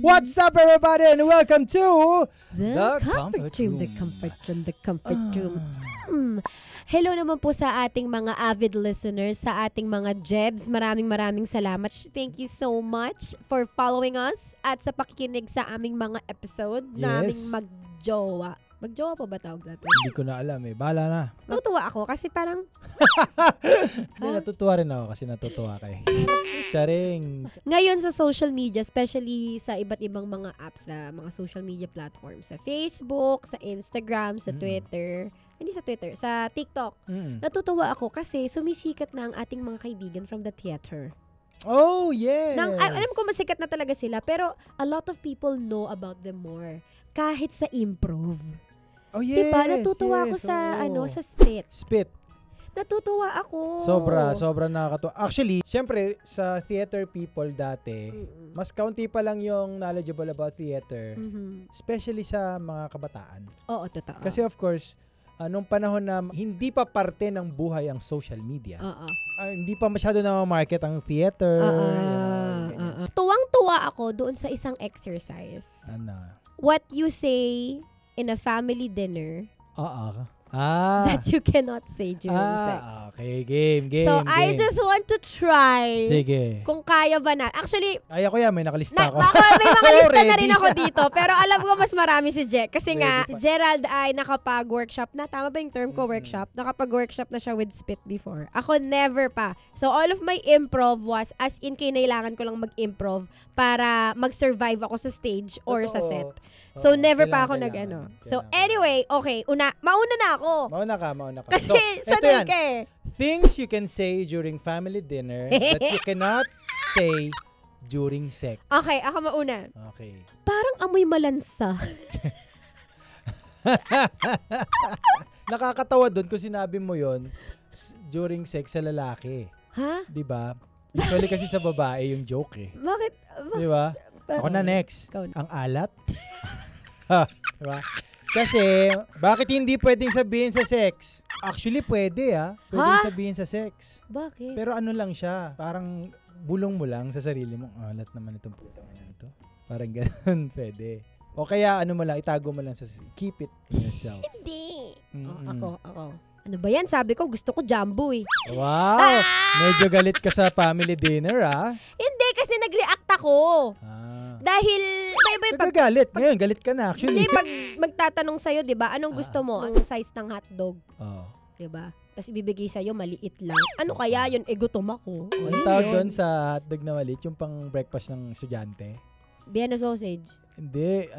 What's up, everybody, and welcome to The Comfort Room. Hello naman po sa ating mga avid listeners, sa ating mga Jebs. Maraming salamat. Thank you so much for following us at sa pakikinig sa aming mga episode naming magjowa. Magjowa pa ba tawag sa atin? Hindi ko na alam eh. Bahala na. Natutuwa ako kasi parang... Hindi, natutuwa rin ako kasi natutuwa kay. Charing. Ngayon sa social media, especially sa iba't ibang mga apps na mga social media platforms, sa Facebook, sa Instagram, sa Twitter, hindi sa Twitter, sa TikTok. Natutuwa ako kasi sumisikat na ang ating mga kaibigan from the theater. Oh, yes! Alam ko masikat na talaga sila, pero a lot of people know about them more. Kahit sa improv. Oh, yes! Diba? Natutuwa ako sa, sa spit. Spit. Natutuwa ako. Sobra nakakatuwa. Actually, syempre, sa theater people dati, mas kaunti pa lang yung knowledgeable about theater. Especially sa mga kabataan. Oo, totoo. Kasi of course, nung panahon na hindi pa parte ng buhay ang social media. Hindi pa masyado na market ang theater. Tuwang-tuwa ako doon sa isang exercise. Ano? What you say in a family dinner that you cannot say during sex. Okay, game. So, I just want to try. Sige. Kung kaya ba na. Actually, kaya ko yan. May nakalista ako. May mga lista na rin ako dito. Pero alam ko mas marami si Jack. Kasi nga, si Gerald ay nakapag-workshop na. Tama ba yung term ko, workshop? Nakapag-workshop na siya with spit before. Ako, never pa. So, all of my improv was as in kinailangan ko lang mag-improv para mag-survive ako sa stage or sa set. So, never pa ako nag-ano. So, anyway, okay. Mauna na ako. Mauna ka. Kasi, so, sanay ka eh. Things you can say during family dinner that you cannot say during sex. Okay, ako mauna. Okay. Parang amoy malansa. Nakakatawa doon kung sinabi mo yon during sex sa lalaki. Ha? Diba? Usually kasi sa babae yung joke eh. Bakit? Diba? Ako na next. Ang alat. Diba? Kasi, bakit hindi pwedeng sabihin sa sex? Actually, pwede Pwedeng sabihin sa sex. Bakit? Pero ano lang siya, parang bulong mo lang sa sarili mo, alat naman itong putang na ito. Parang ganun, pwede. O kaya, ano mo lang, itago mo lang sa keep it in yourself. Hindi. Ako. Ano ba yan? Sabi ko, gusto ko jumbo eh. Wow! Medyo galit ka sa family dinner, Hindi, kasi nag-react ako. Dahil, galit. Ngayon, galit ka na actually. Hindi, magtatanong sa'yo, di ba? Anong gusto mo? Anong size ng hotdog? Di ba? Tapos ibibigay sa'yo, maliit lang. Ano kaya yun? Gutom ako. Ang tawag doon sa hotdog na maliit, yung pang breakfast ng estudyante. Vienna sausage. Hindi,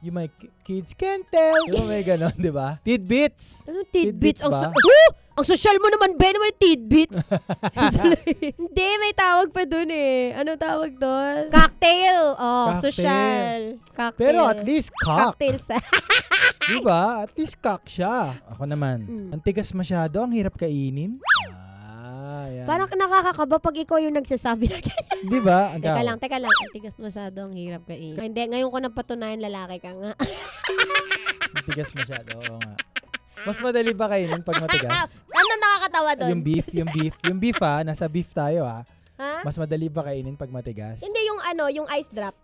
yung my kids can tell. Yung may ganon, di ba? Tidbits. Anong tidbits? Ba? Ang social mo naman, Ben, naman tidbits. Hindi, may tawag pa dun eh. Ano tawag dun? Cocktail. Cocktail. Social. Cocktail. Pero at least cock. Cocktail sa... Diba? At least cock siya. Ako naman. Ang tigas masyado, ang hirap kainin. Yan. Parang nakakakaba pag ikaw yung nagsasabi na ganyan. Diba? Teka lang. Ang tigas masyado, ang hirap kainin. Hindi, ngayon ko napatunayan lalaki ka nga. Ang tigas masyado, oo nga. Mas madali ba kainin pag matigas? Ano nakakatawa doon? Yung beef nasa beef tayo Ha? Mas madali ba kainin pag matigas? Hindi, yung ice drop.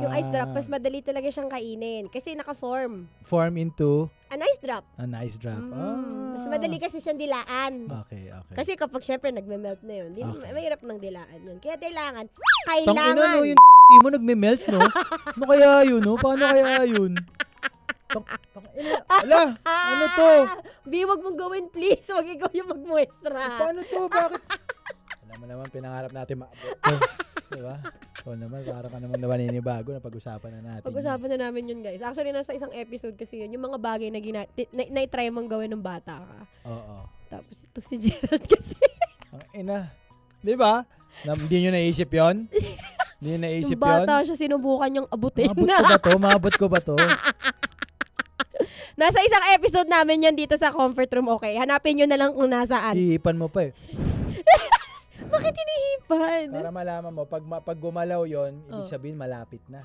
Yung ice drop, mas madali talaga siyang kainin. Kasi naka-form. Form into? An ice drop. Mas madali kasi siyang dilaan. Okay. Kasi kapag syempre nagme-melt na yun, mahirap ng dilaan yun. Kaya kailangan. Tangina, yung mo nagme-melt, no? Ano kaya yun, no? Paano kaya yun? Ala, ano to? Wag mong gawin, please. Wag ikaw yung magmuestra. Paano to? Bakit? Alam mo naman, pinangarap natin maabot to. Diba? So naman, para ka naman naninibago na pag-usapan na natin. Pag-usapan na namin yun, guys. Actually, nasa isang episode kasi yun, yung mga bagay na na-try mong gawin ng bata ka. Oo. Tapos ito si Gerald kasi. Ang ina. Diba? Hindi nyo naisip yun? Hindi nyo naisip yun? Yung bata siya, sinubukan niyang abutin. Maabot ko ba to? Nasa isang episode namin yan dito sa comfort room, okay? Hanapin nyo na lang kung nasaan. Hihipan mo pa eh. Bakit hinihipan? Para malaman mo, pag gumalaw yon, ibig sabihin malapit na.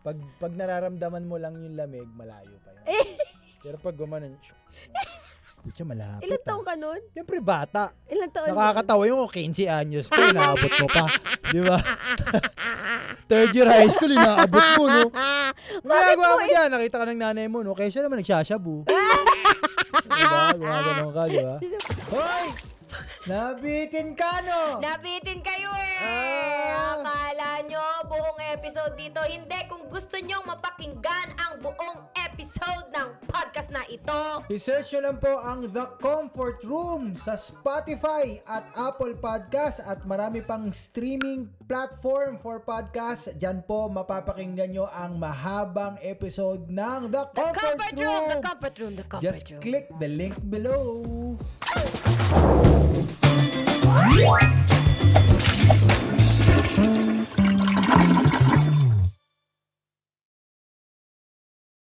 Pag nararamdaman mo lang yung lamig, malayo pa yun. Pero pag gumanon, pucha, malapit. Ilang taong ka nun? Siyempre bata. Ilang taon? Nakakatawa yung 15 anyos ko, inaabot mo pa. Di ba? Third year high school, inaabot mo, no? Ginagawa mo eh? dyan, nakita ka ng nanay mo, no? Kaya siya naman nagsashabu. Diba? Gumagano'n ka, diba? Hoy! Nabitin ka, no? Nabitin kayo eh! Akala nyo buong episode dito. Hindi, kung gusto nyong mapakinggan ang buong episode ng podcast na ito. I-search nyo lang po ang The Comfort Room sa Spotify at Apple Podcast at marami pang streaming platform for podcast. Diyan po mapapakinggan nyo ang mahabang episode ng The Comfort Room. The Comfort Room, The Comfort Just Room. click the link below.